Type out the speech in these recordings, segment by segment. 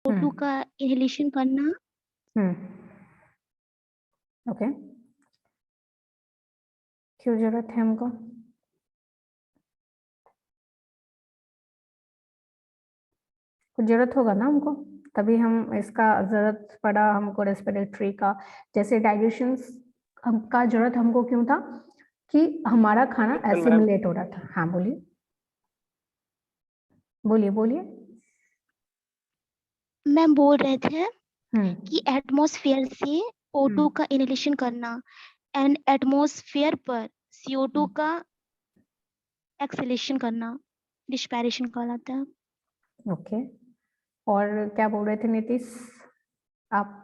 O2 का inhalation करना। Okay, क्यों जरूरत है हमको? कुछ जरूरत होगा ना हमको, तभी हम इसका जरूरत पड़ा हमको रेस्पिरेटरी का। जैसे डाइजेशन का जरूरत हमको क्यों था कि हमारा खाना एसिमिलेट हो रहा था। हाँ बोलिए बोलिए बोलिए। मैम बोल रहे थे कि एटमॉस्फेयर से O2 का इनहेलेशन करना एंड एटमॉस्फेयर पर CO2 का एक्सहेलेशन करना डिस्पायरेशन कहलाता है। ओके, और क्या बोल रहे थे नीतीश आप?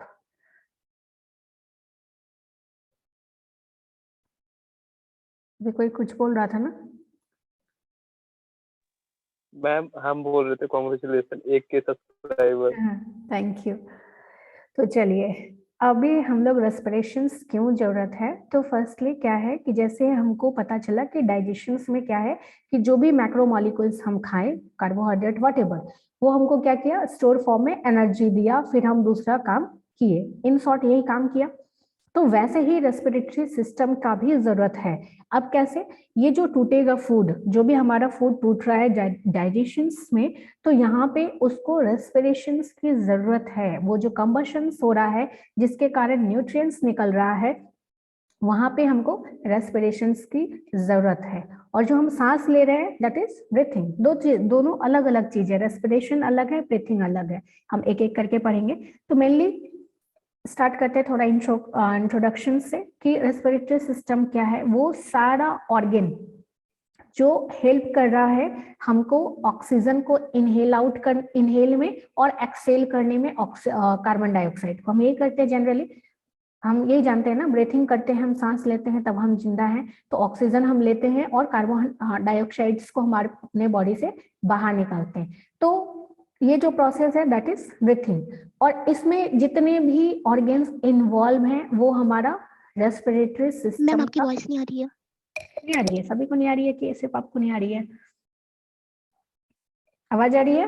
भी कोई कुछ बोल रहा था ना? मैम हम बोल रहे थे congratulation 1K subscriber. Thank you. तो चलिए, अभी हम लोग रेस्पिरेशंस क्यों जरूरत है। तो फर्स्टली क्या है कि जैसे हमको पता चला कि डाइजेशंस में क्या है कि जो भी मैक्रोमोलिक्यूल्स हम खाएं, कार्बोहाइड्रेट व्हाटएवर, वो हमको क्या किया, स्टोर फॉर्म में एनर्जी दिया, फिर हम दूसरा काम किए, इन शॉर्ट यही काम किया। तो वैसे ही रेस्पिरेटरी सिस्टम का भी जरूरत है। अब कैसे? ये जो टूटेगा फूड, जो भी हमारा फूड टूट रहा है डाइजेशंस में, तो यहाँ पे उसको रेस्पिरेशंस की जरूरत है। वो जो कंबशन हो रहा है जिसके कारण न्यूट्रिएंट्स निकल रहा है, वहां पे हमको रेस्पिरेशंस की जरूरत है। और जो हम सांस ले रहे हैं दैट इज ब्रीथिंग। दोनों अलग अलग चीजें, रेस्पिरेशन अलग है, ब्रीथिंग अलग है। हम एक एक करके पढ़ेंगे। तो मेनली स्टार्ट करते हैं थोड़ा इंट्रोडक्शन से कि रेस्पिरेटरी सिस्टम क्या है। वो सारा ऑर्गन जो हेल्प कर रहा है हमको ऑक्सीजन को इनहेल में और एक्सेल करने में कार्बन डाइऑक्साइड को। हम यही करते हैं जनरली, हम यही जानते हैं ना, ब्रीथिंग करते हैं, हम सांस लेते हैं तब हम जिंदा हैं। तो ऑक्सीजन हम लेते हैं और कार्बन डाइऑक्साइड्स को हमारे अपने बॉडी से बाहर निकालते हैं। तो ये जो प्रोसेस है दैट इज ब्रीथिंग। और इसमें जितने भी ऑर्गन्स इन्वॉल्व हैं वो हमारा रेस्पिरेटरी सिस्टम। मैम आपकी वॉइस नहीं आ रही है। नहीं आ रही है? सभी को नहीं आ रही है कि सिर्फ आपको नहीं आ रही है? आवाज आ रही है?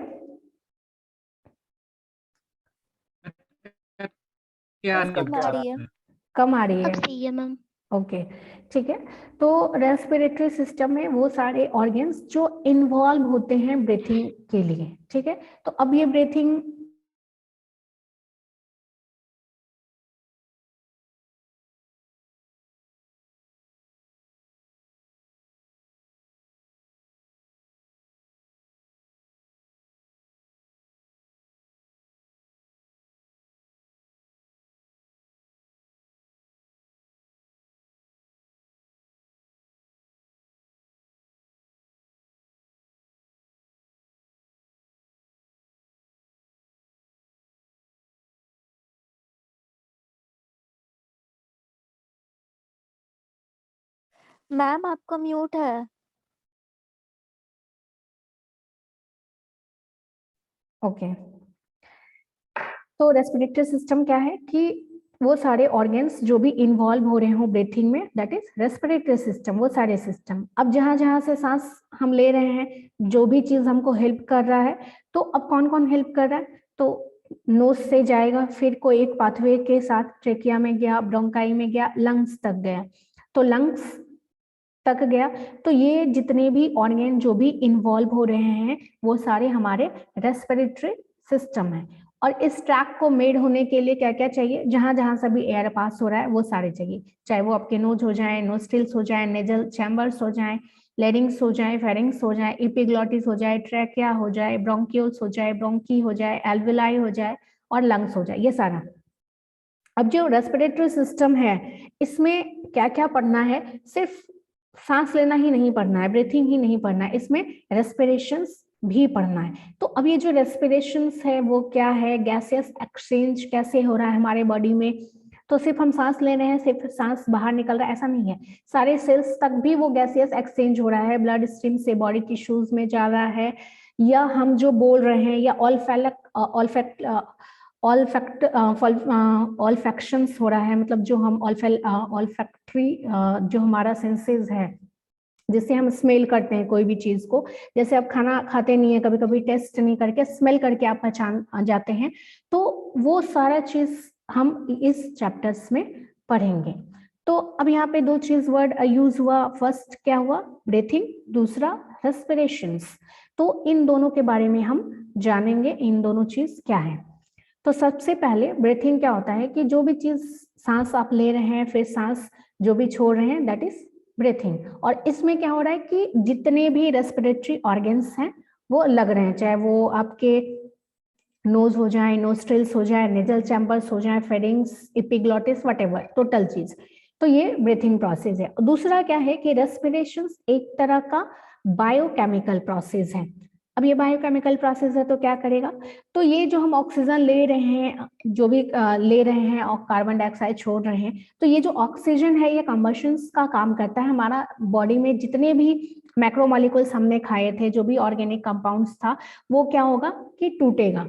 कम आ रही है। कम आ रही है? अब सही है मैम। ओके ठीक है। तो रेस्पिरेटरी सिस्टम में वो सारे ऑर्गन्स जो इन्वॉल्व होते हैं ब्रीथिंग के लिए, ठीक है। तो अब ये ब्रीथिंग मैम आपका म्यूट है। ओके। तो रेस्पिरेटरी सिस्टम क्या है कि वो सारे ऑर्गन्स जो भी इन्वॉल्व हो रहे हो ब्रीथिंग में दैट इज रेस्पिरेटरी सिस्टम। वो सारे सिस्टम अब जहां जहां से सांस हम ले रहे हैं, जो भी चीज हमको हेल्प कर रहा है, तो अब कौन कौन हेल्प कर रहा है? तो नोज से जाएगा, फिर कोई एक पाथवे के साथ ट्रेकिया में गया, ब्रोंकाई में गया, लंग्स तक गया। तो लंग्स तक गया, तो ये जितने भी ऑर्गन जो भी इन्वॉल्व हो रहे हैं वो सारे हमारे रेस्पिरेटरी सिस्टम है। और इस ट्रैक को मेड होने के लिए क्या क्या चाहिए? जहां जहां से भी एयर पास हो रहा है वो सारे चाहिए, चाहे वो आपके नोज हो जाए, नोस्ट्रिल्स हो जाए, नेजल चैम्बर्स हो जाए, लेरिंग्स हो जाए, फेरिंग्स हो जाए, एपिग्लॉटिस हो जाए, ट्रैकिया हो जाए, ब्रोंकियोल्स हो जाए, ब्रोंकी हो जाए, एल्विलाई हो जाए और लंग्स हो जाए, ये सारा। अब जो रेस्पिरेटरी सिस्टम है इसमें क्या क्या पढ़ना है? सिर्फ सांस लेना ही नहीं पढ़ना है, ब्रीथिंग ही नहीं पढ़ना है, इसमें रेस्पिरेशंस भी पढ़ना है। तो अब ये जो रेस्पिरेशंस है वो क्या है, गैसियस एक्सचेंज कैसे हो रहा है हमारे बॉडी में। तो सिर्फ हम सांस ले रहे हैं, सिर्फ सांस बाहर निकल रहा है, ऐसा नहीं है। सारे सेल्स तक भी वो गैसियस एक्सचेंज हो रहा है, ब्लड स्ट्रीम से बॉडी टिश्यूज में जा रहा है, या हम जो बोल रहे हैं, या ऑल्फैक्शंस हो रहा है, मतलब जो हम ऑल्फैक्ट्री जो हमारा सेंसेस है जिससे हम स्मेल करते हैं कोई भी चीज को, जैसे आप खाना खाते नहीं है, कभी कभी टेस्ट नहीं करके स्मेल करके आप पहचान जाते हैं, तो वो सारा चीज हम इस चैप्टर्स में पढ़ेंगे। तो अब यहाँ पे 2 चीज वर्ड यूज हुआ, फर्स्ट क्या हुआ, ब्रीथिंग, दूसरा रेस्पिरेशंस। तो इन दोनों के बारे में हम जानेंगे, इन दोनों चीज क्या है। तो सबसे पहले ब्रीथिंग क्या होता है कि जो भी चीज सांस आप ले रहे हैं, फिर सांस जो भी छोड़ रहे हैं, दैट इज ब्रीथिंग। और इसमें क्या हो रहा है कि जितने भी रेस्पिरेटरी ऑर्गन्स हैं वो लग रहे हैं, चाहे वो आपके नोज हो जाए, नोस्ट्रिल्स हो जाए, नेजल चैम्बर्स हो जाए, फेरिंग्स, एपिग्लॉटिस, व्हाटएवर, टोटल चीज। तो ये ब्रीथिंग प्रोसेस है। दूसरा क्या है कि रेस्पिरेशन एक तरह का बायोकेमिकल प्रोसेस है। अब ये बायोकेमिकल प्रोसेस है तो क्या करेगा, तो ये जो हम ऑक्सीजन ले रहे हैं, जो भी ले रहे हैं और कार्बन डाइऑक्साइड छोड़ रहे हैं, तो ये जो ऑक्सीजन है ये कंबशंस का काम करता है। हमारा बॉडी में जितने भी मैक्रोमोलिक्यूल्स हमने खाए थे, जो भी ऑर्गेनिक कंपाउंड्स था, वो क्या होगा कि टूटेगा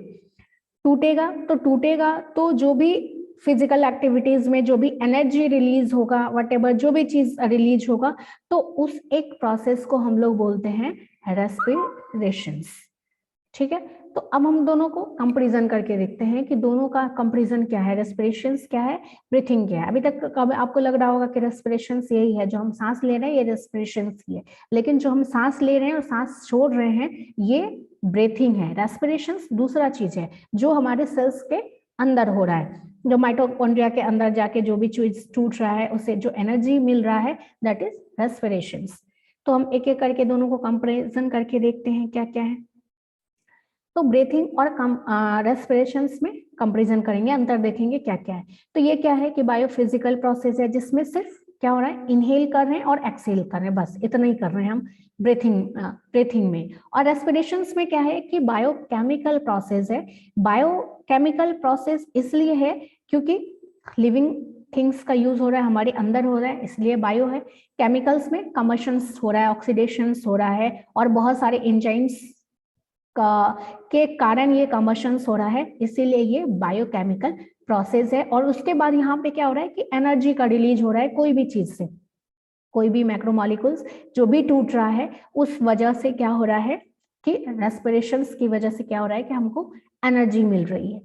तो जो भी फिजिकल एक्टिविटीज में जो भी एनर्जी रिलीज होगा, व्हाटएवर जो भी चीज रिलीज होगा, तो उस एक प्रोसेस को हम लोग बोलते हैं रेस्पिरेशंस। ठीक है, तो अब हम दोनों को कंपैरिजन करके देखते हैं कि दोनों का कंपैरिजन क्या है, रेस्पिरेशंस क्या है, ब्रीथिंग क्या है। अभी तक कब आपको लग रहा होगा कि रेस्पिरेशंस यही है, जो हम सांस ले रहे हैं ये रेस्पिरेशंस ही है, लेकिन जो हम सांस ले रहे हैं और सांस छोड़ रहे हैं ये ब्रीथिंग है। रेस्पिरेशंस दूसरा चीज है जो हमारे सेल्स के अंदर हो रहा है, जो माइटोकॉन्ड्रिया के अंदर जाके जो भी चीज टूट रहा है उसे जो एनर्जी मिल रहा है, दैट इज रेस्पिरेशंस। तो हम एक एक करके दोनों को कंपैरिजन करके देखते हैं क्या क्या है। तो ब्रीथिंग और रेस्पिरेशंस में कंपैरिजन करेंगे, अंतर देखेंगे क्या क्या है। तो ये क्या है कि बायोफिजिकल प्रोसेस है जिसमें सिर्फ क्या हो रहा है, इनहेल कर रहे हैं और एक्सहेल कर रहे हैं, बस इतना ही कर रहे हैं हम ब्रीथिंग में। और रेस्पिरेशंस में क्या है कि बायोकेमिकल प्रोसेस है। बायोकेमिकल प्रोसेस इसलिए है क्योंकि लिविंग थिंग्स का यूज हो रहा है, हमारे अंदर हो रहा है, इसलिए बायो है। केमिकल्स में कम्बशंस हो रहा है, ऑक्सीडेशंस हो रहा है, और बहुत सारे एंजाइम्स के कारण ये कम्बशंस हो रहा है, इसीलिए ये बायोकेमिकल प्रोसेस है। और उसके बाद यहाँ पे क्या हो रहा है कि एनर्जी का रिलीज हो रहा है कोई भी चीज से, कोई भी मैक्रोमोलिक्यूल्स जो भी टूट रहा है उस वजह से क्या हो रहा है कि रेस्पिरेशंस की वजह से क्या हो रहा है कि हमको एनर्जी मिल रही है।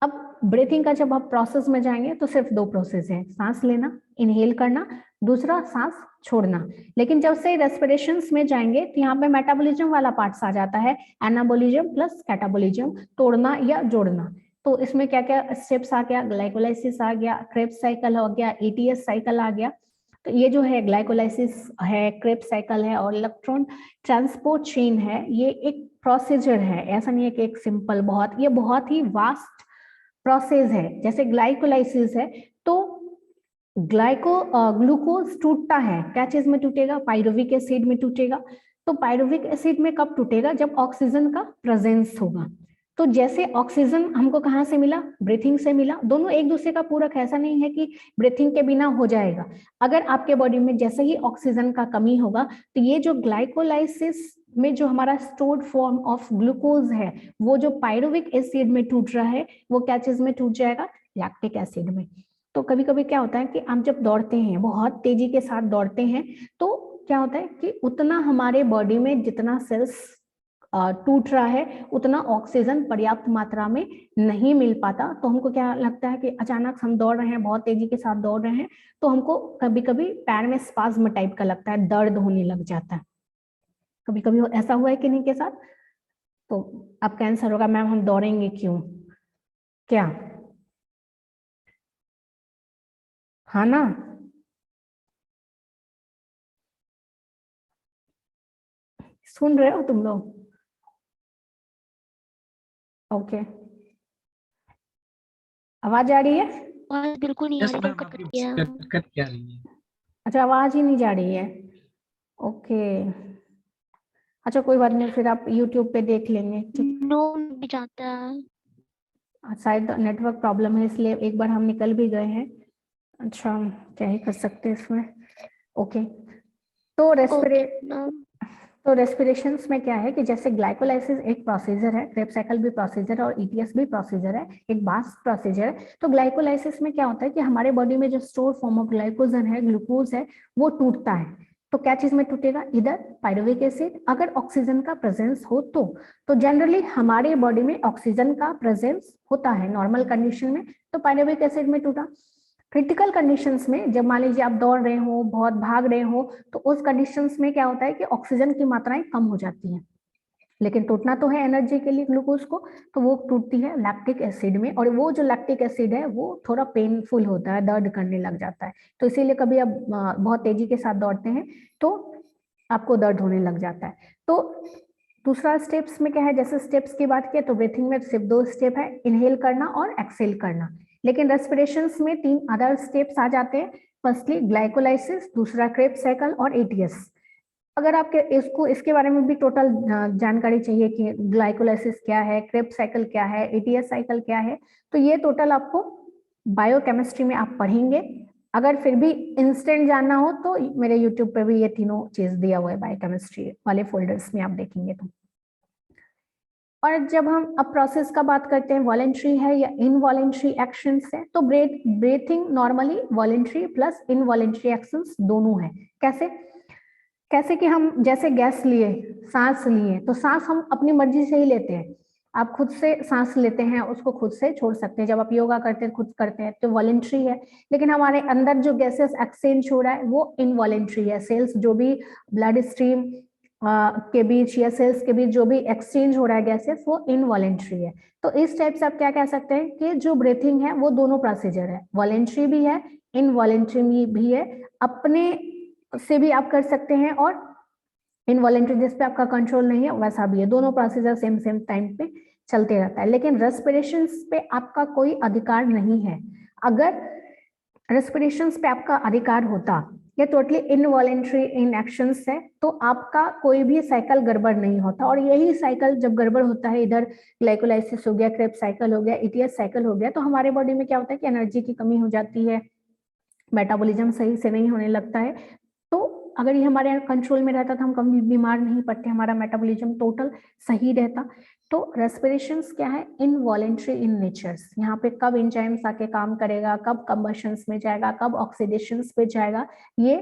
अब ब्रीथिंग का जब आप प्रोसेस में जाएंगे तो सिर्फ 2 प्रोसेस है, सांस लेना, इनहेल करना, दूसरा सांस छोड़ना। लेकिन जब से रेस्पिरेशंस में जाएंगे तो यहाँ पे मेटाबॉलिज्म वाला पार्ट्स आ जाता है, एनाबॉलिज्म प्लस कैटाबॉलिज्म, तोड़ना या जोड़ना। तो इसमें क्या क्या स्टेप्स आ गया, ग्लाइकोलाइसिस आ गया, क्रेब्स साइकिल हो गया, एटीएस साइकिल आ गया। तो ये जो है ग्लाइकोलाइसिस है, क्रेब्स साइकिल है और इलेक्ट्रॉन ट्रांसपोर्ट चेन है, ये एक प्रोसीजर है, ऐसा नहीं है कि एक सिंपल, ये बहुत ही वास्ट प्रोसेस है। जैसे ग्लाइकोलाइसिस है तो ग्लूकोज टूटता है, क्या चीज में टूटेगा, पायरुविक एसिड में टूटेगा। तो पायरुविक एसिड में कब टूटेगा, जब ऑक्सीजन का प्रेजेंस होगा। तो जैसे ऑक्सीजन हमको कहाँ से मिला, ब्रीथिंग से मिला। दोनों एक दूसरे का पूरक, ऐसा नहीं है कि ब्रीथिंग के बिना हो जाएगा। अगर आपके बॉडी में जैसे ही ऑक्सीजन का कमी होगा तो ये जो ग्लाइकोलाइसिस में जो हमारा स्टोर्ड फॉर्म ऑफ ग्लूकोज है, वो जो पायरुविक एसिड में टूट रहा है, वो क्या चीज में टूट जाएगा, लैक्टिक एसिड में। तो कभी कभी क्या होता है कि हम जब दौड़ते हैं, बहुत तेजी के साथ दौड़ते हैं, तो क्या होता है कि उतना हमारे बॉडी में जितना सेल्स टूट रहा है उतना ऑक्सीजन पर्याप्त मात्रा में नहीं मिल पाता। तो हमको क्या लगता है कि अचानक हम दौड़ रहे हैं, बहुत तेजी के साथ दौड़ रहे हैं, तो हमको कभी कभी पैर में स्पाज्म टाइप का लगता है, दर्द होने लग जाता है। कभी कभी ऐसा हुआ है कि नहीं के साथ? तो आपका आंसर होगा मैम हम दौड़ेंगे क्यों, क्या? हाँ ना, सुन रहे हो तुम लोग? ओके, आवाज आ रही है? आवाज बिल्कुल नहीं आ रही, मैम, कट आपकी गया। कट क्या रही है? अच्छा, आवाज ही नहीं जा रही है, ओके। अच्छा कोई बात नहीं, फिर आप YouTube पे देख लेंगे, ठीक। नो भी जाता है। शायद नेटवर्क प्रॉब्लम है, इसलिए एक बार हम निकल भी गए हैं। अच्छा, क्या ही कर सकते हैं इसमें। ओके, तो रेस्पिरेशंस में क्या है कि जैसे ग्लाइकोलाइसिस एक प्रोसीजर है, क्रेब्स साइकिल भी प्रोसीजर है और ईटीएस भी प्रोसीजर है, एक वास्ट प्रोसीजर है। तो ग्लाइकोलाइसिस में क्या होता है कि हमारे बॉडी में जो स्टोर फॉर्म ऑफ ग्लाइकोजन है, ग्लूकोज है, वो टूटता है। तो क्या चीज में टूटेगा, इधर पायरुविक एसिड, अगर ऑक्सीजन का प्रेजेंस हो तो जनरली हमारे बॉडी में ऑक्सीजन का प्रेजेंस होता है नॉर्मल कंडीशन में, तो पायरुविक एसिड में टूटा। क्रिटिकल कंडीशंस में, जब मान लीजिए आप दौड़ रहे हो, बहुत भाग रहे हो, तो उस कंडीशंस में क्या होता है कि ऑक्सीजन की मात्राएं कम हो जाती हैं, लेकिन टूटना तो है एनर्जी के लिए ग्लूकोज को, तो वो टूटती है लैक्टिक एसिड में, और वो जो लैक्टिक एसिड है वो थोड़ा पेनफुल होता है, दर्द करने लग जाता है, तो इसीलिए कभी आप बहुत तेजी के साथ दौड़ते हैं तो आपको दर्द होने लग जाता है। तो दूसरा स्टेप्स में क्या है, जैसे स्टेप्स की बात किया तो ब्रीथिंग में सिर्फ 2 स्टेप है, इनहेल करना और एक्सेल करना, लेकिन रेस्पिरेशंस में 3 अदर स्टेप्स आ जाते हैं। फर्स्टली ग्लाइकोलाइसिस, दूसरा क्रेब्स साइकिल और एटीएस। अगर आपके इसके बारे में भी टोटल जानकारी चाहिए कि ग्लाइकोलाइसिस क्या है, क्रेब्स साइकिल क्या है, एटीएस साइकिल क्या है, तो ये टोटल आपको बायोकेमिस्ट्री में आप पढ़ेंगे। अगर फिर भी इंस्टेंट जानना हो तो मेरे यूट्यूब पे भी ये तीनों चीज दिया हुआ है बायोकेमिस्ट्री वाले फोल्डर्स में, आप देखेंगे तो। और जब हम अब प्रोसेस का बात करते हैं, वॉलेंट्री है या इनवॉलेंट्री एक्शंस है, तो breathing normally voluntary plus involuntary actions दोनों है। कैसे कि हम जैसे गैस लिए, सांस लिए, तो सांस हम अपनी मर्जी से ही लेते हैं, आप खुद से सांस लेते हैं, उसको खुद से छोड़ सकते हैं। जब आप योगा करते हैं, खुद करते हैं, तो वॉलेंट्री है। लेकिन हमारे अंदर जो गैसेस एक्सचेंज हो रहा है वो इनवॉलेंट्री है। सेल्स जो भी ब्लड स्ट्रीम के बीच या सेल्स के बीच जो भी एक्सचेंज हो रहा है गैसेस, वो इनवॉलेंट्री है। तो इस टाइप से आप क्या कह सकते हैं कि जो ब्रीथिंग है वो दोनों प्रोसीजर है, वॉलेंट्री भी है, इनवॉलेंट्री भी है। अपने से भी आप कर सकते हैं और इनवॉलेंट्री जिस पे आपका कंट्रोल नहीं है वैसा भी है, दोनों प्रोसीजर सेम टाइम पे चलते रहता है। लेकिन रेस्पिरेशन पे आपका कोई अधिकार नहीं है। अगर रेस्पिरेशन पे आपका अधिकार होता, ये टोटली इनवॉलेंट्री इन एक्शंस है, तो आपका कोई भी साइकिल गड़बड़ नहीं होता। और यही साइकिल जब गड़बड़ होता है, इधर ग्लाइकोलाइसिस हो गया, क्रेब्स साइकिल हो गया, एटीएस साइकिल हो गया, तो हमारे बॉडी में क्या होता है कि एनर्जी की कमी हो जाती है, मेटाबॉलिज्म सही से नहीं होने लगता है। तो अगर ये हमारे कंट्रोल में रहता तो हम कभी बीमार नहीं पड़ते, हमारा मेटाबॉलिज्म टोटल सही रहता। तो रेस्पिरेशंस क्या है, इनवॉलेंट्री इन नेचर्स। यहाँ पे कब एंजाइम्स आके काम करेगा, कब कंबशंस में जाएगा, कब ऑक्सीडेशंस पे जाएगा, ये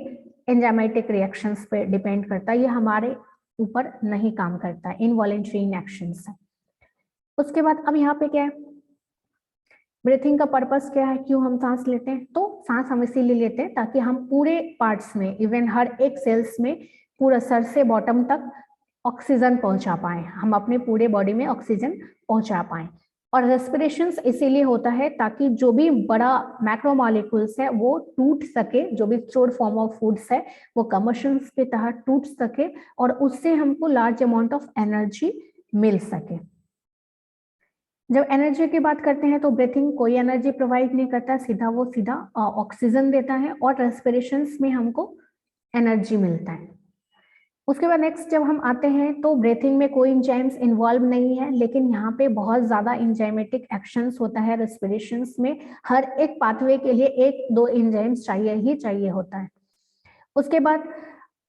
एंजाइमेटिक रिएक्शंस पे डिपेंड करता है, ये हमारे ऊपर नहीं काम करता है, इनवॉलेंट्री इन एक्शंस है। उसके बाद अब यहाँ पे क्या है, ब्रीथिंग का पर्पस क्या है, क्यों हम सांस लेते हैं, तो सांस हम इसीलिए लेते हैं ताकि हम पूरे पार्ट्स में, इवन हर एक सेल्स में, पूरा सर से बॉटम तक ऑक्सीजन पहुंचा पाए, हम अपने पूरे बॉडी में ऑक्सीजन पहुंचा पाए। और रेस्पिरेशंस इसीलिए होता है ताकि जो भी बड़ा मैक्रोमॉलिक्यूल्स है वो टूट सके, जो भी स्टोर्ड फॉर्म ऑफ फूड्स है वो कंबशंस के तहत टूट सके और उससे हमको लार्ज अमाउंट ऑफ एनर्जी मिल सके। जब एनर्जी की बात करते हैं तो ब्रीथिंग कोई एनर्जी प्रोवाइड नहीं करता, सीधा ऑक्सीजन देता है और रेस्पिरेशंस में हमको एनर्जी मिलता है। उसके बाद नेक्स्ट जब हम आते हैं तो ब्रीथिंग में कोई एंजाइम्स इन्वॉल्व नहीं है, लेकिन यहाँ पे बहुत ज्यादा एंजाइमेटिक एक्शंस होता है रेस्पिरेशंस में। हर एक पाथवे के लिए 1-2 एंजाइम्स चाहिए ही चाहिए होता है। उसके बाद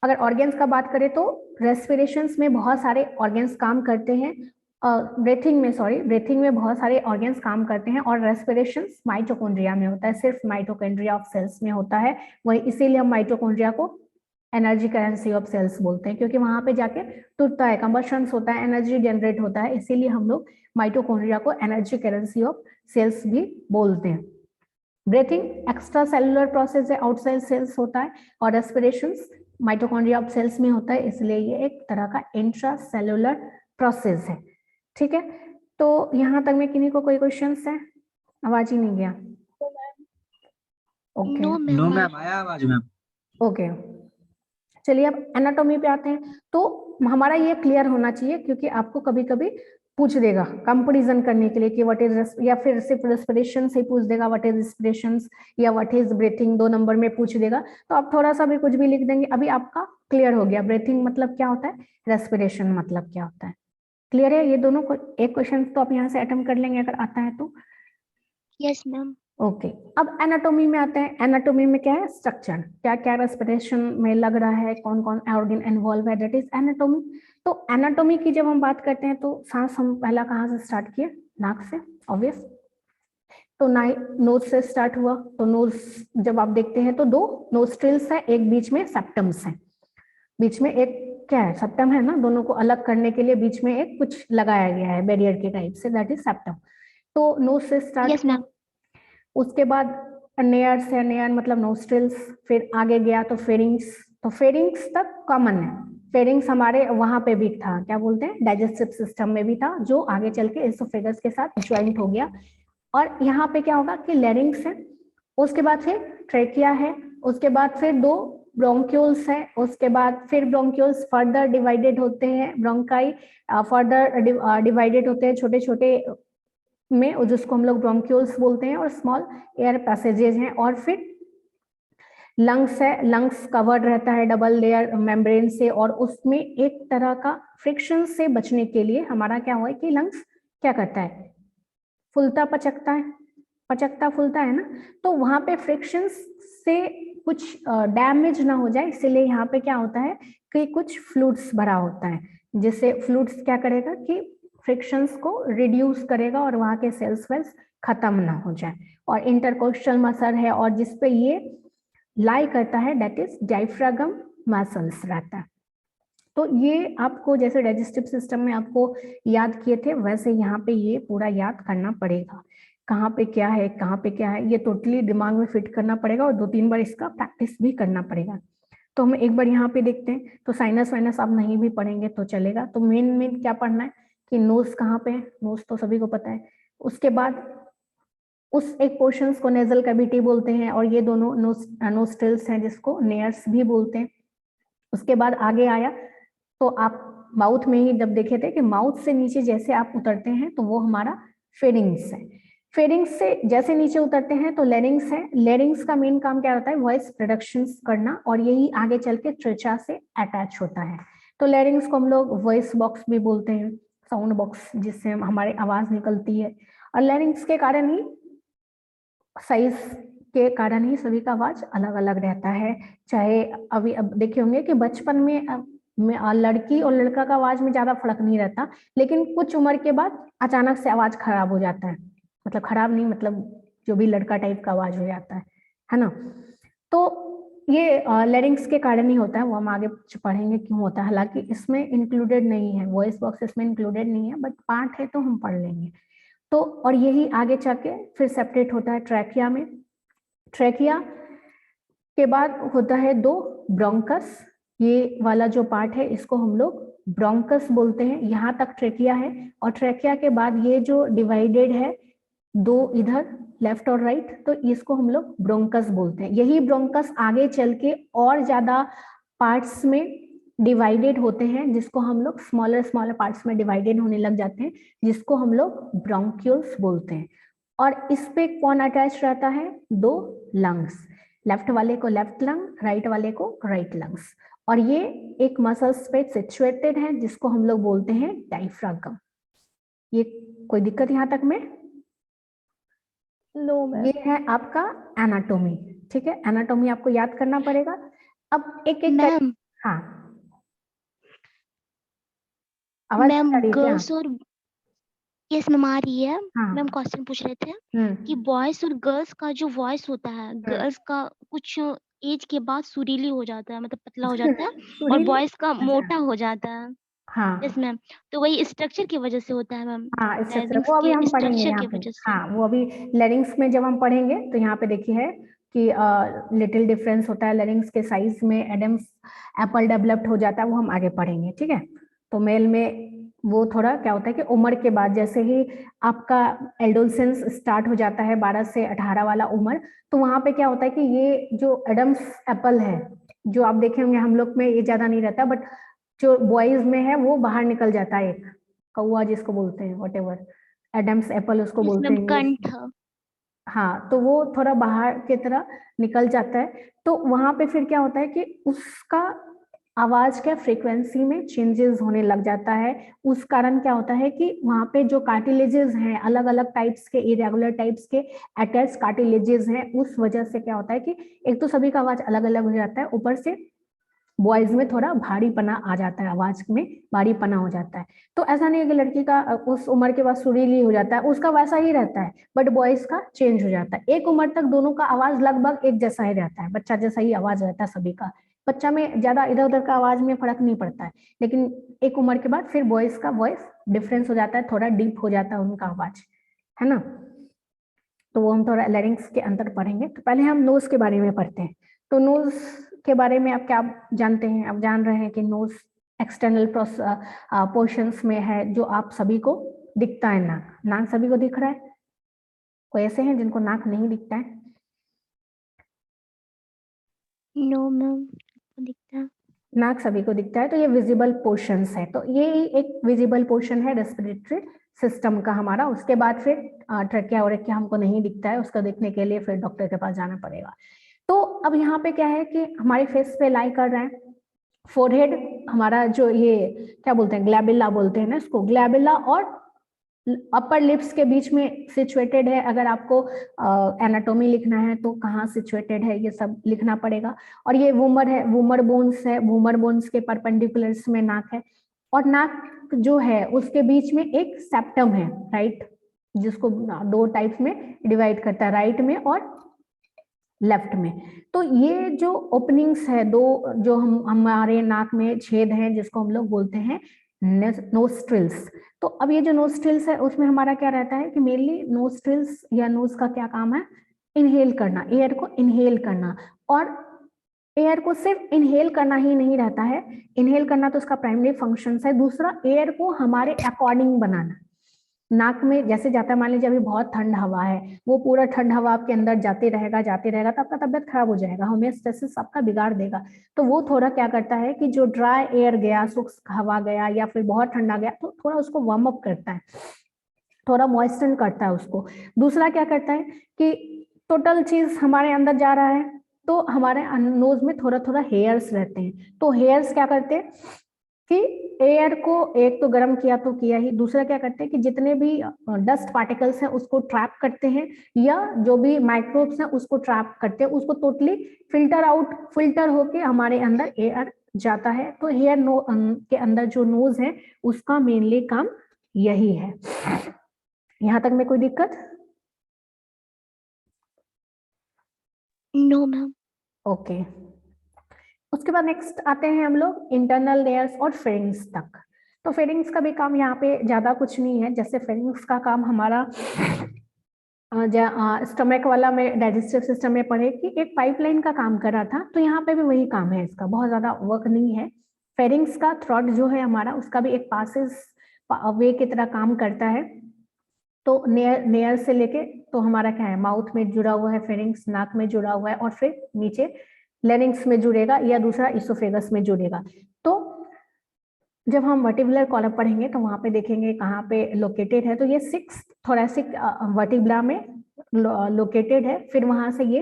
अगर ऑर्गेन्स का बात करें तो रेस्पिरेशंस में बहुत सारे ऑर्गेन्स काम करते हैं, ब्रीथिंग में बहुत सारे ऑर्गेन्स काम करते हैं और रेस्पिरेशंस माइटोकॉन्ड्रिया में होता है, सिर्फ माइटोकॉन्ड्रिया ऑफ सेल्स में होता है। वही इसीलिए हम माइटोकॉन्ड्रिया को एनर्जी करेंसी ऑफ सेल्स बोलते हैं, क्योंकि वहां पे जाके टूटता है, कंबशंस होता है, एनर्जी जनरेट होता है, इसीलिए हम लोग माइटोकॉन्ड्रिया को एनर्जी करेंसी ऑफ सेल्स भी बोलते हैं। ब्रीथिंग एक्स्ट्रा सेलुलर प्रोसेस है, आउटसाइड सेल्स होता है, और रेस्पिरेशंस माइटोकॉन्ड्रिया ऑफ सेल्स में होता है, इसलिए ये एक तरह का इंट्रा सेलुलर प्रोसेस है। ठीक है, तो यहाँ तक में किन्हीं को कोई क्वेश्चंस है? आवाज ही नहीं गया। ओके नो मैम, आया आवाज मैम। ओके, चलिए अब एनाटॉमी पे आते हैं। तो हमारा ये क्लियर होना चाहिए, क्योंकि आपको कभी कभी पूछ देगा कंपैरिजन करने के लिए कि व्हाट इज, या फिर सिर्फ रेस्पिरेशन से पूछ देगा व्हाट इज रेस्पिरेशन या व्हाट इज ब्रीथिंग, 2 नंबर में पूछ देगा, तो आप थोड़ा सा भी कुछ भी लिख देंगे। अभी आपका क्लियर हो गया ब्रीथिंग मतलब क्या होता है, रेस्पिरेशन मतलब क्या होता है। क्लियर है ये दोनों को? एक क्वेश्चन तो आप यहाँ से अटेम्प्ट कर लेंगे अगर आता है तो। Yes ma'am. ओके, अब एनाटॉमी में आते हैं। एनाटॉमी में क्या है, स्ट्रक्चर, क्या क्या रेस्पिरेशन में लग रहा है, कौन कौन ऑर्गन इन्वॉल्व है, दैट इज एनाटॉमी। तो एनाटॉमी की जब हम बात करते हैं तो सांस हम पहला कहाँ से स्टार्ट किए, नाक से, ऑब्वियस। तो नोज से स्टार्ट हुआ, तो नोज जब आप देखते हैं तो 2 नोस्ट्रिल्स है, एक बीच में सेप्टम्स है। बीच में एक क्या है, सेप्टम है ना, दोनों को अलग करने के लिए बीच में एक कुछ लगाया गया है बैरियर के टाइप से, दैट इज सेप्टम। तो नोज से स्टार्ट यस मैम। उसके बाद नेयर्स है, नेयर मतलब नोस्ट्रिल्स, फिर आगे गया तो फेरिंग्स, तो फेरिंग्स तक कॉमन है। फेरिंग्स हमारे वहां पे भी था, क्या बोलते हैं, डाइजेस्टिव सिस्टम में भी था, जो आगे चल के एसोफेगस के साथ ज्वाइंट हो गया। और यहाँ पे क्या होगा कि लेरिंग्स है, उसके बाद फिर ट्रेकिया है, उसके बाद फिर दो ब्रोंक्यूल्स है, उसके बाद फिर ब्रोंक्यूल्स फर्दर डिवाइडेड होते हैं, ब्रोंकाई फर्दर डिवाइडेड होते हैं छोटे छोटे में, जिसको हम लोग ब्रोंक्यूल्स बोलते हैं, और स्मॉल एयर पैसेजेस हैं। और फिर लंग्स है, लंग्स कवर्ड रहता है डबल लेयर मेम्ब्रेन से, और उसमें एक तरह का फ्रिक्शन से बचने के लिए हमारा क्या हुआ है कि लंग्स क्या करता है, फूलता पचकता है, पचकता फूलता है ना, तो वहां पे फ्रिक्शन से कुछ डैमेज ना हो जाए, इसीलिए यहाँ पे क्या होता है कि कुछ फ्लूइड्स भरा होता है, जिससे फ्लूइड्स क्या करेगा कि फ्रिक्शंस को रिड्यूस करेगा और वहां के सेल्स वेल्स खत्म ना हो जाए। और इंटरकोस्टल मसल है, और जिसपे ये लाई करता है, दैट इज डायफ्रागम मसल्स रहता है। तो ये आपको जैसे डाइजेस्टिव सिस्टम में आपको याद किए थे, वैसे यहाँ पे ये पूरा याद करना पड़ेगा, कहाँ पे क्या है, कहाँ पे क्या है, ये टोटली दिमाग में फिट करना पड़ेगा, और 2-3 बार इसका प्रैक्टिस भी करना पड़ेगा। तो हम एक बार यहाँ पे देखते हैं, तो साइनस वाइनस आप नहीं भी पढ़ेंगे तो चलेगा। तो मेन क्या पढ़ना है कि नोज कहाँ पे है, नोज तो सभी को पता है। उसके बाद उस एक पोर्शंस को नेजल कैविटी बोलते हैं, और ये दोनों नोस्ट्रिल्स हैं जिसको नेयर्स भी बोलते हैं। उसके बाद आगे आया तो आप माउथ में ही जब देखे थे कि माउथ से नीचे जैसे आप उतरते हैं तो वो हमारा फेरिंग्स है। फेरिंग्स से जैसे नीचे उतरते हैं तो लेरिंग्स है। लेरिंग्स का मेन काम क्या होता है, वॉइस प्रोडक्शन करना, और यही आगे चल के त्वचा से अटैच होता है। तो लेरिंग्स को हम लोग वॉइस बॉक्स भी बोलते हैं, साउंड बॉक्स जिससे हमारी आवाज निकलती है। और लेरिंग्स के कारण ही, साइज के कारण ही सभी का आवाज अलग अलग रहता है। चाहे अभी अब देखे होंगे कि बचपन में लड़की और लड़का का आवाज में ज्यादा फर्क नहीं रहता, लेकिन कुछ उम्र के बाद अचानक से आवाज खराब हो जाता है, मतलब खराब नहीं, मतलब जो भी लड़का टाइप का आवाज हो जाता है ना। तो ये लेरिंग्स के कारण ही होता है, वो हम आगे पढ़ेंगे क्यों होता है, हालांकि इसमें इंक्लूडेड नहीं है, वॉइस बॉक्स इसमें इंक्लूडेड नहीं है, बट पार्ट है तो हम पढ़ लेंगे। तो और यही आगे जाके फिर सेपरेट होता है ट्रैकिया में। ट्रैकिया के बाद होता है दो ब्रोंकस, ये वाला जो पार्ट है इसको हम लोग ब्रोंकस बोलते हैं, यहाँ तक ट्रैकिया है। और ट्रैकिया के बाद ये जो डिवाइडेड है दो इधर लेफ्ट और राइट, तो इसको हम लोग ब्रोंकस बोलते हैं। यही ब्रोंकस आगे चल के और ज्यादा पार्ट्स में डिवाइडेड होते हैं, जिसको हम लोग स्मॉलर स्मॉलर पार्ट्स में डिवाइडेड होने लग जाते हैं, जिसको हम लोग ब्रोंक्यूल्स बोलते हैं। और इस पे कौन अटैच रहता है, दो लंग्स, लेफ्ट वाले को लेफ्ट लंग, राइट वाले को राइट लंग्स। और ये एक मसल्स पे सिचुएटेड है, जिसको हम लोग बोलते हैं डायफ्रागम। ये कोई दिक्कत यहाँ तक में? No ma'am. ये है आपका एनाटोमी, ठीक है, एनाटोमी आपको याद करना पड़ेगा। अब एक एक मैम, हाँ, आवाज मैम आ रही है क्या? गर्ल्स और, यस मैम आ रही है। हाँ। मैम क्वेश्चन पूछ रहे थे कि बॉयज और गर्ल्स का जो वॉइस होता है, गर्ल्स का कुछ एज के बाद सुरीली हो जाता है, मतलब पतला हो जाता है, और सुरीली? बॉयज का अच्छा। मोटा हो जाता है। हाँ यस मैम। तो वही स्ट्रक्चर की वजह से होता है मैम, हाँ, स्ट्रक्चर लेरिंग्स वो अभी के हम पढ़ेंगे स्ट्रक्चर यहाँ की पे। वजह से। हाँ, वो अभी लेरिंग्स में जब हम पढ़ेंगे तो यहाँ पे देखिए है कि लिटिल डिफरेंस होता है लेरिंग्स के साइज में, एडम्स एप्पल डेवलप्ड हो जाता है, वो हम आगे पढ़ेंगे, ठीक है। तो मेल में वो थोड़ा क्या होता है कि उम्र के बाद जैसे ही आपका एडोलसेंस स्टार्ट हो जाता है, 12 से 18 वाला उम्र, तो वहां पे क्या होता है कि ये जो एडम्स एप्पल है, जो आप देखे होंगे हम लोग में ये ज्यादा नहीं रहता, बट जो बॉयज में है वो बाहर निकल जाता है, एक कौआ जिसको बोलते हैं, वट एवर, एडम्स एप्पल उसको यस बोलते मैम, हैं इंग्लिश कंठ। में। हाँ, तो वो थोड़ा बाहर की तरह निकल जाता है, तो वहां पे फिर क्या होता है कि उसका आवाज का फ्रीक्वेंसी में चेंजेस होने लग जाता है। उस कारण क्या होता है कि वहां पे जो कार्टिलेजेस हैं, अलग अलग टाइप्स के, इरेगुलर टाइप्स के अटैच कार्टिलेजेस हैं, उस वजह से क्या होता है कि एक तो सभी का आवाज अलग अलग हो जाता है, ऊपर से बॉयज में थोड़ा भारीपना आ जाता है, आवाज में भारीपना हो जाता है। तो ऐसा नहीं है कि लड़की का उस उम्र के बाद सुरीली हो जाता है, उसका वैसा ही रहता है, बट बॉयज का चेंज हो जाता है। एक उम्र तक दोनों का आवाज लगभग एक जैसा ही रहता है, बच्चा जैसा ही आवाज रहता है सभी का, बच्चा में ज्यादा इधर उधर का आवाज में फर्क नहीं पड़ता है, लेकिन एक उम्र के बाद फिर बॉयज का वॉइस डिफरेंस हो जाता है, थोड़ा डीप हो जाता है उनका आवाज, है ना। तो वो हम थोड़ा लैरिंग्स के अंदर पढ़ेंगे। तो पहले हम नोज के बारे में पढ़ते हैं। तो नोज के बारे में आप क्या जानते हैं? आप जान रहे हैं कि नोज एक्सटर्नल पोर्शंस में है जो आप सभी को दिखता है। नाक, नाक सभी को दिख रहा है? कोई ऐसे हैं जिनको नाक नहीं दिखता है? नो मैम, दिखता है। नाक सभी को दिखता है, तो ये विजिबल पोर्शंस है। तो ये एक विजिबल पोर्शन है रेस्पिरेटरी सिस्टम का हमारा। उसके बाद फिर ट्रकिया और हमको नहीं दिखता है, उसका देखने के लिए फिर डॉक्टर के पास जाना पड़ेगा। तो अब यहाँ पे क्या है कि हमारे फेस पे लाई कर रहे हैं। फोरहेड हमारा जो ये क्या बोलते हैं, ग्लैबिला बोलते हैं ना इसको, ग्लैबिला और अपर लिप्स के बीच में सिचुएटेड है। अगर आपको एनाटॉमी लिखना है तो कहाँ सिचुएटेड है ये सब लिखना पड़ेगा। और ये वूमर है, वूमर बोन्स है, वूमर बोन्स के परपेंडिकुलर्स में नाक है। और नाक जो है उसके बीच में एक सेप्टम है, राइट, जिसको दो टाइप्स में डिवाइड करता है, राइट में और लेफ्ट में। तो ये जो ओपनिंग्स है दो, जो हमारे नाक में छेद हैं, जिसको हम लोग बोलते हैं नोस्ट्रिल्स। तो अब ये जो नोस्ट्रिल्स है उसमें हमारा क्या रहता है कि मेनली नोस्ट्रिल्स या नोज का क्या काम है? इनहेल करना, एयर को इनहेल करना। और एयर को सिर्फ इनहेल करना ही नहीं रहता है, इनहेल करना तो उसका प्राइमरी फंक्शन है। दूसरा, एयर को हमारे अकॉर्डिंग बनाना। नाक में जैसे जाता है, मान लीजिए अभी बहुत ठंड हवा है, वो पूरा ठंड हवा आपके अंदर जाते रहेगा तो आपका तबियत खराब हो जाएगा, होमियोस्टेसिस आपका बिगाड़ देगा। तो वो थोड़ा क्या करता है कि जो ड्राई एयर गया, शुष्क हवा गया या फिर बहुत ठंडा गया, तो थोड़ा उसको वार्म अप करता है, थोड़ा मॉइस्चन करता है उसको। दूसरा क्या करता है कि टोटल चीज हमारे अंदर जा रहा है, तो हमारे नोज में थोड़ा थोड़ा हेयर्स रहते हैं। तो हेयर्स क्या करते हैं कि एयर को एक तो गर्म किया तो किया ही, दूसरा क्या करते हैं कि जितने भी डस्ट पार्टिकल्स हैं उसको ट्रैप करते हैं, या जो भी माइक्रोब्स हैं उसको ट्रैप करते हैं, उसको टोटली फिल्टर होके हमारे अंदर एयर जाता है। तो हेयर के अंदर जो नोज है उसका मेनली काम यही है। यहाँ तक में कोई दिक्कत? No ma'am. ओके। उसके बाद नेक्स्ट आते हैं हम लोग इंटरनल लेयर्स और फेरिंग्स तक। तो फेरिंग्स का भी काम यहाँ पे ज्यादा कुछ नहीं है। जैसे फेरिंग्स का काम हमारा स्टमक वाला में डाइजेस्टिव सिस्टम में पढ़े कि एक पाइपलाइन का काम कर रहा था, तो यहाँ पे भी वही काम है, इसका बहुत ज्यादा वर्क नहीं है। फेरिंग्स का थ्रोट जो है हमारा, उसका भी एक पासेस वे की तरह काम करता है। तो नेयर से लेके तो हमारा क्या है, माउथ में जुड़ा हुआ है फेरिंग्स, नाक में जुड़ा हुआ है, और फिर नीचे लेरिंग्स में जुड़ेगा या दूसरा इसोफेगस में जुड़ेगा। तो जब हम वर्टिब्युलर कॉलम पढ़ेंगे तो वहां पे देखेंगे कहाँ पे लोकेटेड है। तो ये 6 थोरैसिक वर्टिब्रा में लोकेटेड है। फिर वहां से ये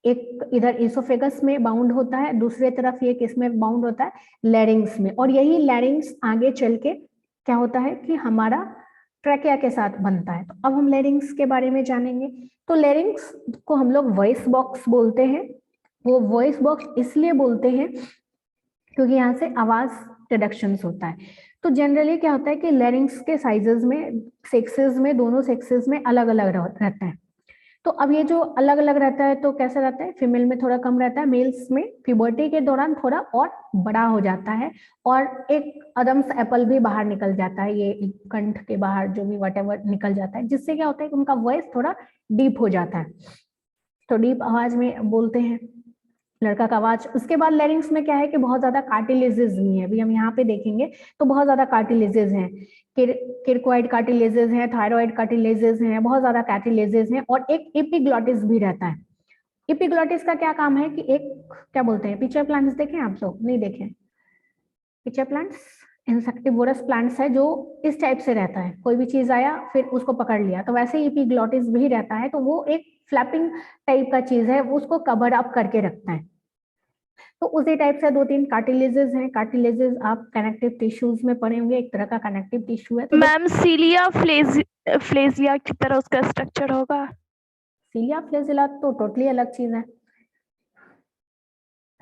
एक इधर इसोफेगस में बाउंड होता है, दूसरे तरफ ये किसमें बाउंड होता है? लैरिंग्स में। और यही लैरिंग्स आगे चल के क्या होता है कि हमारा ट्रैकिया के साथ बनता है। तो अब हम लैरिंग्स के बारे में जानेंगे। तो लैरिंग्स को हम लोग वॉइस बॉक्स बोलते हैं। वो वॉइस बॉक्स इसलिए बोलते हैं क्योंकि यहाँ से आवाज प्रोडक्शन होता है। तो जनरली क्या होता है कि लैरिंग्स के साइजेस में, सेक्सेस में, दोनों सेक्सेस में अलग अलग रहता है। तो अब ये जो अलग अलग रहता है तो कैसा रहता है? फीमेल में थोड़ा कम रहता है, मेल्स में प्यूबर्टी के दौरान थोड़ा और बड़ा हो जाता है, और एक अदम्स एप्पल भी बाहर निकल जाता है, ये कंठ के बाहर जो भी व्हाटएवर निकल जाता है, जिससे क्या होता है कि उनका वॉइस थोड़ा डीप हो जाता है। तो डीप आवाज में बोलते हैं लड़का का आवाज। उसके बाद लैरिंग्स में क्या है कि बहुत ज्यादा कार्टिलेजेस नहीं है। अभी हम यहाँ पे देखेंगे तो बहुत ज्यादा कार्टिलेजेस हैं, किरकोइड कार्टिलेजेस हैं, थायराइड कार्टिलेजेस हैं, बहुत ज्यादा कार्टिलेजेस हैं। और एक एपिग्लॉटिस भी रहता है। एपिग्लॉटिस का क्या काम है कि एक क्या बोलते हैं, पिचर प्लांट्स देखें आप लोग? नहीं देखें? पिचर प्लांट्स इंसेक्टिवोरस प्लांट्स है जो इस टाइप से रहता है, कोई भी चीज आया फिर उसको पकड़ लिया, तो वैसे ही एपिग्लॉटिस भी रहता है। तो वो एक फ्लैपिंग टाइप का चीज है, उसको कवर अप करके रखता है। तो उसी टाइप से 2-3 कार्टिलेजेस हैं। कार्टिलेजेस आप कनेक्टिव टिश्यूज में पढ़े होंगे, एक तरह का कनेक्टिव टिश्यू है। तो मैम सीलिया फ्लेजिया की तरह उसका स्ट्रक्चर होगा? सीलिया फ्लेजिला तो टोटली अलग चीज है।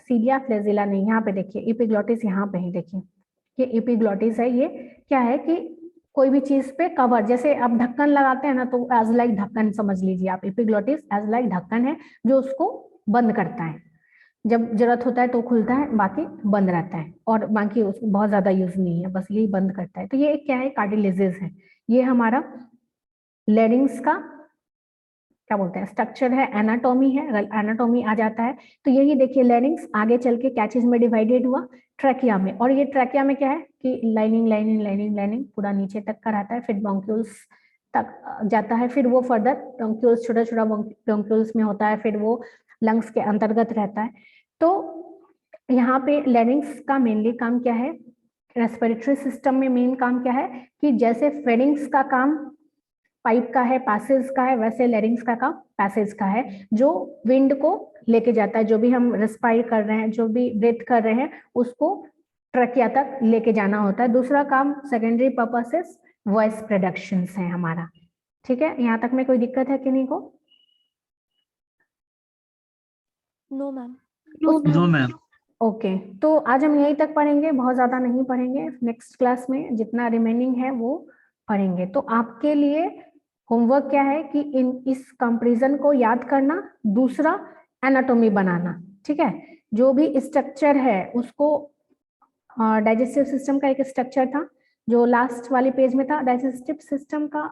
सीलिया फ्लेजिला नहीं, यहाँ पे देखिए एपिग्लॉटिस, यहाँ पे ही देखिए ये एपिग्लॉटिस है। ये क्या है कि कोई भी चीज पे कवर, जैसे आप ढक्कन लगाते हैं ना, तो एज लाइक ढक्कन समझ लीजिए आप। एपिग्लॉटिस एज लाइक ढक्कन है जो उसको बंद करता है। जब जरूरत होता है तो खुलता है, बाकी बंद रहता है, और बाकी बहुत ज्यादा यूज नहीं है, बस यही बंद करता है। तो ये क्या है, कार्टिलेजेस है। ये हमारा लैरिंग्स का क्या बोलते हैं स्ट्रक्चर है, एनाटॉमी है, एनाटॉमी आ जाता है। तो यही देखिए लैरिंग्स आगे चल के क्या चीज में डिवाइडेड हुआ, ट्रैकिया में। और ये ट्रैकिया में क्या है कि लाइनिंग लाइनिंग लाइनिंग लाइनिंग पूरा नीचे तक का रहता है, फिर ब्रोंक्यूल्स तक जाता है, फिर वो फर्दर ब्रोंक्यूल्स छोटा छोटा ब्रोंक्यूल्स में होता है, फिर वो लंग्स के अंतर्गत रहता है। तो यहाँ पे लैरिंग्स का मेनली काम क्या है, रेस्पिरेटरी सिस्टम में मेन काम क्या है कि जैसे फेरिंग्स का काम पाइप का है, पैसेज का है, वैसे लैरिंग्स का काम पैसेज का है, जो विंड को लेके जाता है, जो भी हम रेस्पायर कर रहे हैं, जो भी ब्रेथ कर रहे हैं, उसको ट्रकिया तक लेके जाना होता है। दूसरा काम सेकेंडरी पर्पसेस वॉइस प्रोडक्शन है हमारा। ठीक है, यहाँ तक में कोई दिक्कत है कि नहीं को? No ma'am. No ma'am. Okay, तो आज हम यहीं तक पढ़ेंगे, बहुत ज्यादा नहीं पढ़ेंगे। नेक्स्ट क्लास में जितना रिमेनिंग है वो पढ़ेंगे। तो आपके लिए होमवर्क क्या है कि इस कंपैरिजन को याद करना, दूसरा एनाटॉमी बनाना। ठीक है, जो भी स्ट्रक्चर है उसको, डाइजेस्टिव सिस्टम का एक स्ट्रक्चर था जो लास्ट वाले पेज में था, डाइजेस्टिव सिस्टम का